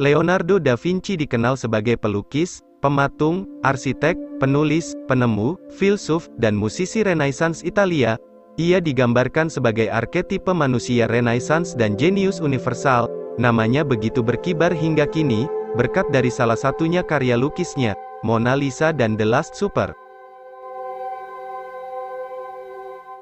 Leonardo da Vinci dikenal sebagai pelukis, pematung, arsitek, penulis, penemu, filsuf, dan musisi Renaissance Italia. Ia digambarkan sebagai arketipe manusia Renaissance dan jenius universal. Namanya begitu berkibar hingga kini, berkat dari salah satunya karya lukisnya, Mona Lisa dan The Last Supper.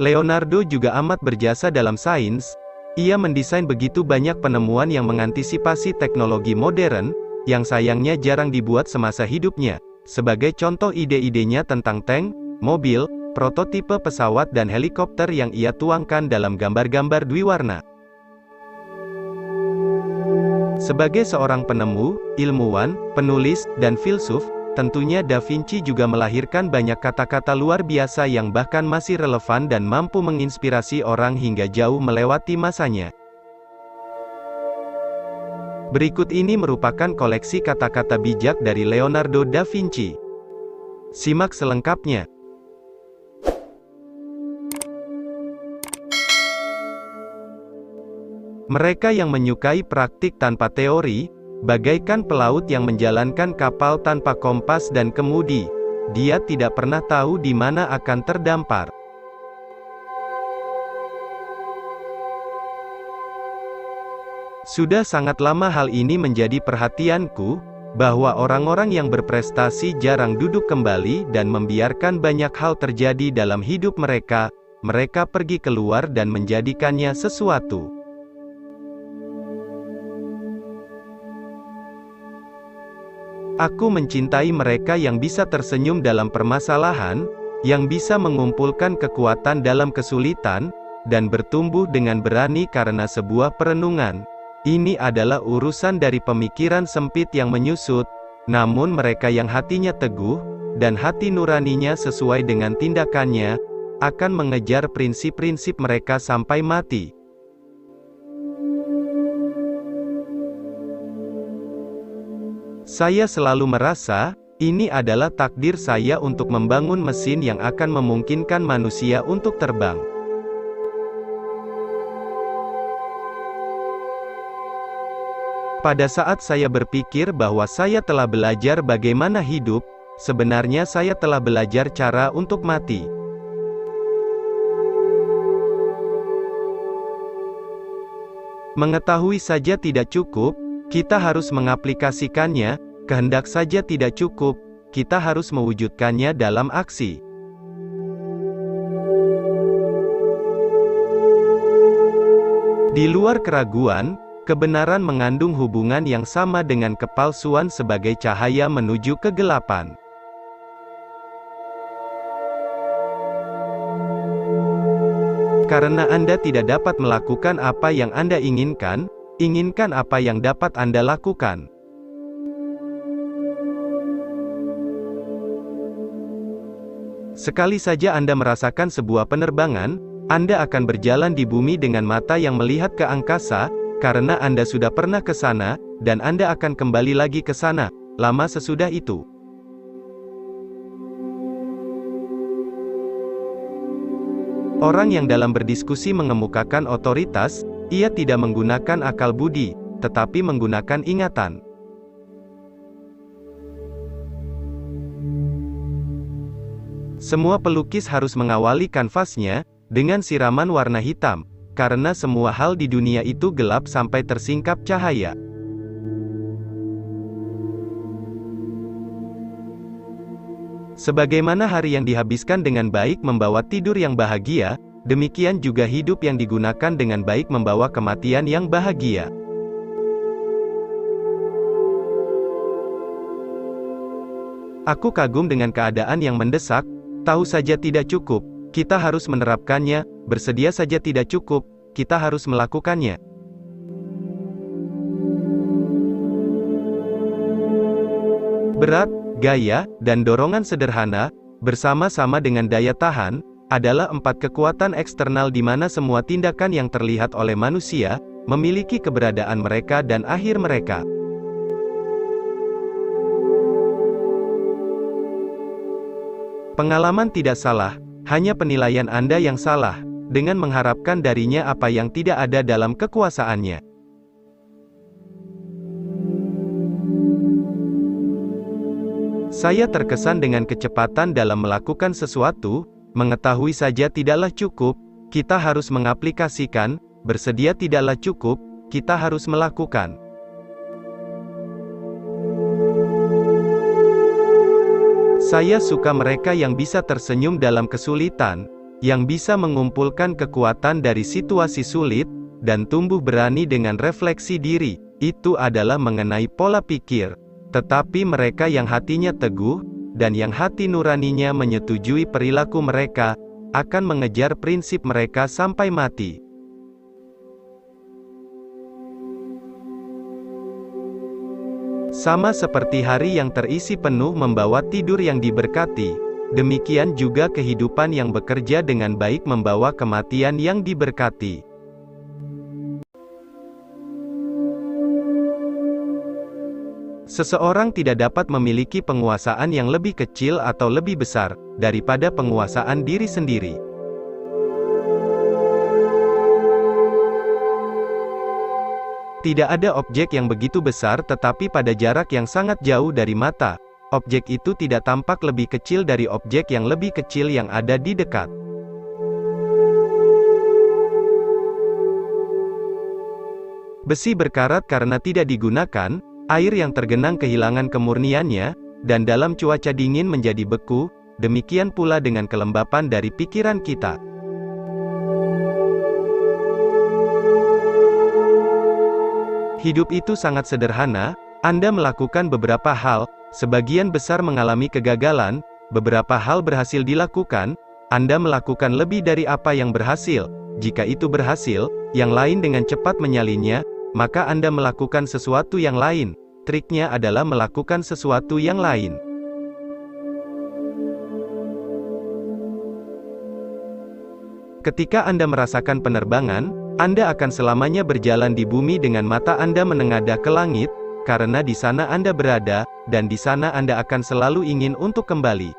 Leonardo juga amat berjasa dalam sains. Ia mendesain begitu banyak penemuan yang mengantisipasi teknologi modern, yang sayangnya jarang dibuat semasa hidupnya. Sebagai contoh ide-idenya tentang tank, mobil, prototipe pesawat dan helikopter yang ia tuangkan dalam gambar-gambar dwiwarna. Sebagai seorang penemu, ilmuwan, penulis, dan filsuf, tentunya Da Vinci juga melahirkan banyak kata-kata luar biasa yang bahkan masih relevan dan mampu menginspirasi orang hingga jauh melewati masanya. Berikut ini merupakan koleksi kata-kata bijak dari Leonardo da Vinci. Simak selengkapnya. Mereka yang menyukai praktik tanpa teori, bagaikan pelaut yang menjalankan kapal tanpa kompas dan kemudi. Dia tidak pernah tahu di mana akan terdampar. Sudah sangat lama hal ini menjadi perhatianku, bahwa orang-orang yang berprestasi jarang duduk kembali dan membiarkan banyak hal terjadi dalam hidup mereka. Mereka pergi keluar dan menjadikannya sesuatu. Aku mencintai mereka yang bisa tersenyum dalam permasalahan, yang bisa mengumpulkan kekuatan dalam kesulitan, dan bertumbuh dengan berani karena sebuah perenungan. Ini adalah urusan dari pemikiran sempit yang menyusut, namun mereka yang hatinya teguh, dan hati nuraninya sesuai dengan tindakannya, akan mengejar prinsip-prinsip mereka sampai mati. Saya selalu merasa, ini adalah takdir saya untuk membangun mesin yang akan memungkinkan manusia untuk terbang. Pada saat saya berpikir bahwa saya telah belajar bagaimana hidup, sebenarnya saya telah belajar cara untuk mati. Mengetahui saja tidak cukup, kita harus mengaplikasikannya. Kehendak saja tidak cukup, kita harus mewujudkannya dalam aksi. Di luar keraguan, kebenaran mengandung hubungan yang sama dengan kepalsuan sebagai cahaya menuju kegelapan. Karena Anda tidak dapat melakukan apa yang Anda inginkan, inginkan apa yang dapat Anda lakukan. Sekali saja Anda merasakan sebuah penerbangan, Anda akan berjalan di bumi dengan mata yang melihat ke angkasa, karena Anda sudah pernah ke sana, dan Anda akan kembali lagi ke sana, lama sesudah itu. Orang yang dalam berdiskusi mengemukakan otoritas, ia tidak menggunakan akal budi, tetapi menggunakan ingatan. Semua pelukis harus mengawali kanvasnya dengan siraman warna hitam, karena semua hal di dunia itu gelap sampai tersingkap cahaya. Sebagaimana hari yang dihabiskan dengan baik membawa tidur yang bahagia, demikian juga hidup yang digunakan dengan baik membawa kematian yang bahagia. Aku kagum dengan keadaan yang mendesak, tahu saja tidak cukup, kita harus menerapkannya, bersedia saja tidak cukup, kita harus melakukannya. Berat, gaya, dan dorongan sederhana, bersama-sama dengan daya tahan, adalah 4 kekuatan eksternal di mana semua tindakan yang terlihat oleh manusia, memiliki keberadaan mereka dan akhir mereka. Pengalaman tidak salah, hanya penilaian Anda yang salah, dengan mengharapkan darinya apa yang tidak ada dalam kekuasaannya. Saya terkesan dengan kecepatan dalam melakukan sesuatu, mengetahui saja tidaklah cukup, kita harus mengaplikasikan, bersedia tidaklah cukup, kita harus melakukan. Saya suka mereka yang bisa tersenyum dalam kesulitan, yang bisa mengumpulkan kekuatan dari situasi sulit, dan tumbuh berani dengan refleksi diri. Itu adalah mengenai pola pikir. Tetapi mereka yang hatinya teguh, dan yang hati nuraninya menyetujui perilaku mereka, akan mengejar prinsip mereka sampai mati. Sama seperti hari yang terisi penuh membawa tidur yang diberkati, demikian juga kehidupan yang bekerja dengan baik membawa kematian yang diberkati. Seseorang tidak dapat memiliki penguasaan yang lebih kecil atau lebih besar daripada penguasaan diri sendiri. Tidak ada objek yang begitu besar tetapi pada jarak yang sangat jauh dari mata, objek itu tidak tampak lebih kecil dari objek yang lebih kecil yang ada di dekat. Besi berkarat karena tidak digunakan, air yang tergenang kehilangan kemurniannya, dan dalam cuaca dingin menjadi beku, demikian pula dengan kelembapan dari pikiran kita. Hidup itu sangat sederhana, Anda melakukan beberapa hal, sebagian besar mengalami kegagalan, beberapa hal berhasil dilakukan, Anda melakukan lebih dari apa yang berhasil. Jika itu berhasil, yang lain dengan cepat menyalinnya, maka Anda melakukan sesuatu yang lain. Triknya adalah melakukan sesuatu yang lain. Ketika Anda merasakan penerbangan, Anda akan selamanya berjalan di bumi dengan mata Anda menengadah ke langit, karena di sana Anda berada, dan di sana Anda akan selalu ingin untuk kembali.